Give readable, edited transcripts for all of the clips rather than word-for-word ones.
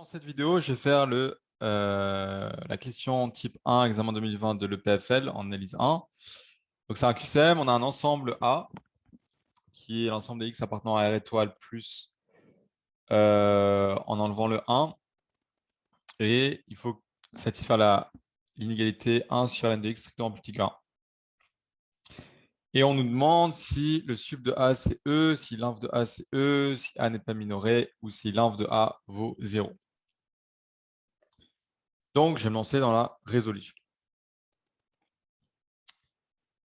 Dans cette vidéo, je vais faire la question type 1, examen 2020 de l'EPFL en analyse 1. Donc, c'est un QCM, on a un ensemble A, qui est l'ensemble des X appartenant à R étoile plus en enlevant le 1. Et il faut satisfaire l'inégalité 1 sur ln de X strictement plus petit que 1. Et on nous demande si le sup de A c'est E, si l'inf de A c'est E, si A n'est pas minoré ou si l'inf de A vaut 0. Donc, je vais me lancer dans la résolution.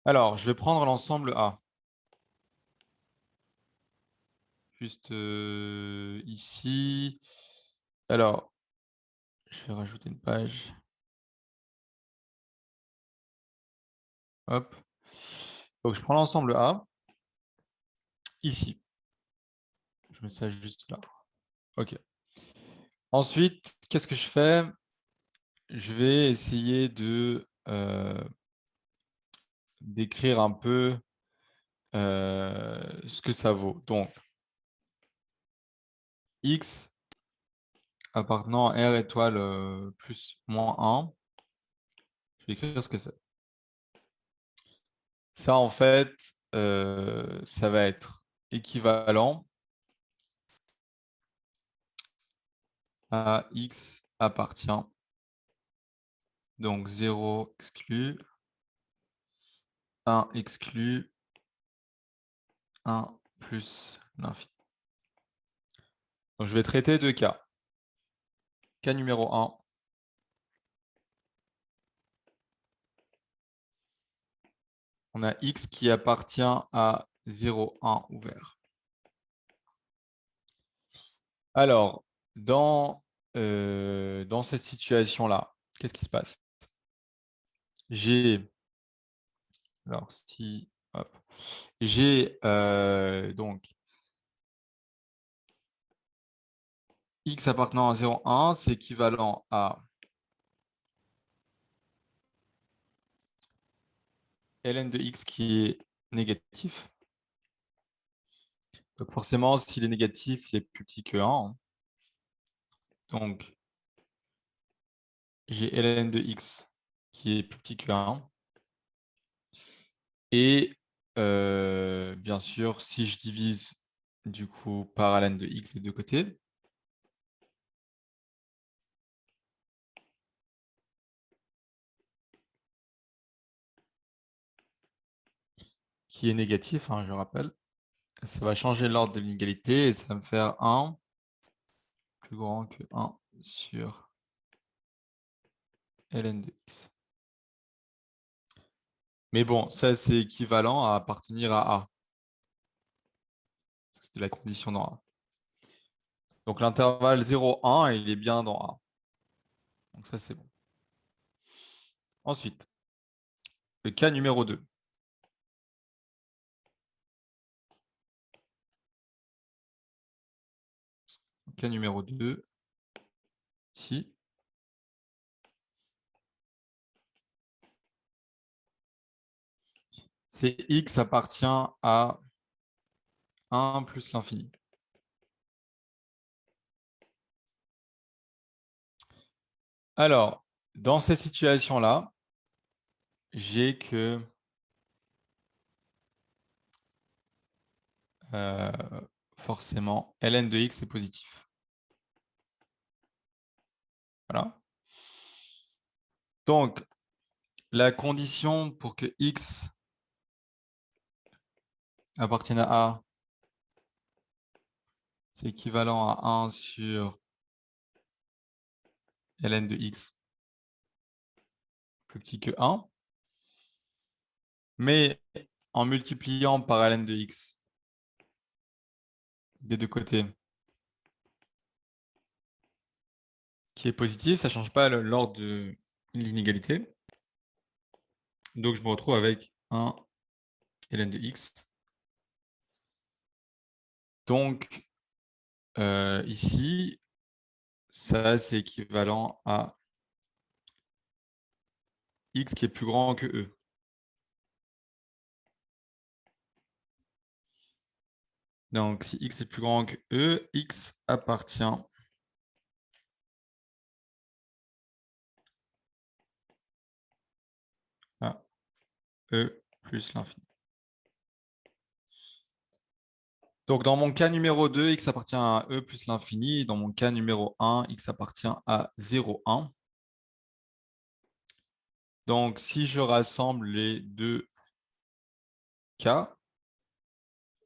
Alors, je vais prendre l'ensemble A. Juste ici. Alors, je vais rajouter une page. Hop. Donc, je prends l'ensemble A. Ici. Je mets ça juste là. OK. Ensuite, qu'est-ce que je fais? Je vais essayer d'écrire un peu ce que ça vaut. Donc, X appartenant à R étoile plus moins 1. Je vais écrire ce que c'est. Ça, en fait, ça va être équivalent à X appartient. Donc 0 exclu, 1 exclu, 1 plus l'infini. Donc je vais traiter deux cas. Cas numéro 1. On a X qui appartient à 0, 1 ouvert. Alors, dans cette situation-là, qu'est-ce qui se passe? J'ai, alors si, hop, j'ai donc X appartenant à 0, 1, c'est équivalent à ln de X qui est négatif. Donc forcément, s'il est négatif, il est plus petit que 1. Donc, j'ai ln de X qui est plus petit que 1. Et bien sûr, si je divise du coup par ln de X des deux côtés, qui est négatif, hein, je rappelle, ça va changer l'ordre de l'inégalité et ça va me faire 1 plus grand que 1 sur ln de X. Mais bon, ça c'est équivalent à appartenir à A. C'était la condition dans A. Donc l'intervalle 0, 1, il est bien dans A. Donc ça c'est bon. Ensuite, le cas numéro 2. Cas numéro 2, ici. C'est X appartient à 1 plus l'infini. Alors, dans cette situation-là, j'ai que forcément, ln de X est positif. Voilà. Donc, la condition pour que X appartienne à A, c'est équivalent à 1 sur ln de X plus petit que 1. Mais en multipliant par ln de X des deux côtés, qui est positif, ça ne change pas l'ordre de l'inégalité. Donc, je me retrouve avec 1 ln de X. Donc, ici, ça, c'est équivalent à X qui est plus grand que E. Donc, si X est plus grand que E, X appartient E plus l'infini. Donc, dans mon cas numéro 2, x appartient à E plus l'infini. Dans mon cas numéro 1, x appartient à 0, 1. Donc, si je rassemble les deux cas,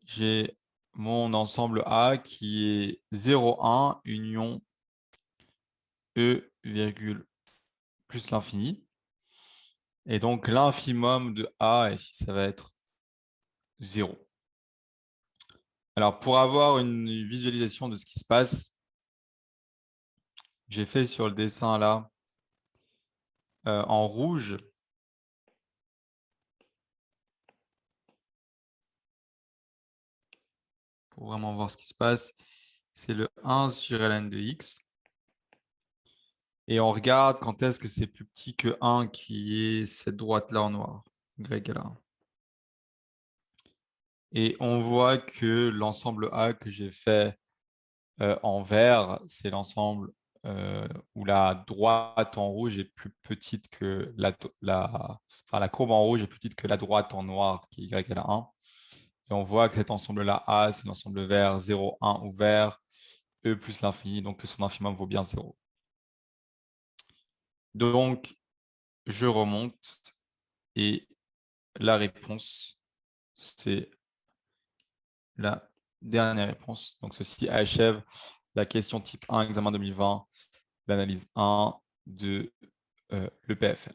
j'ai mon ensemble A qui est 0, 1 union E virgule plus l'infini. Et donc, l'infimum de A, ici, ça va être 0. Alors, pour avoir une visualisation de ce qui se passe, j'ai fait sur le dessin là, en rouge, pour vraiment voir ce qui se passe, c'est le 1 sur ln de x. Et on regarde quand est-ce que c'est plus petit que 1 qui est cette droite-là en noir, y égale 1. Et on voit que l'ensemble A que j'ai fait en vert, c'est l'ensemble où la droite en rouge est plus petite que la courbe en rouge est plus petite que la droite en noir qui est y égale 1. Et on voit que cet ensemble-là A, c'est l'ensemble vert 0, 1 ouvert, E plus l'infini, donc que son infimum vaut bien 0. Donc, je remonte et la réponse, c'est la dernière réponse. Donc, ceci achève la question type 1, examen 2020, l'analyse 1 de l'EPFL.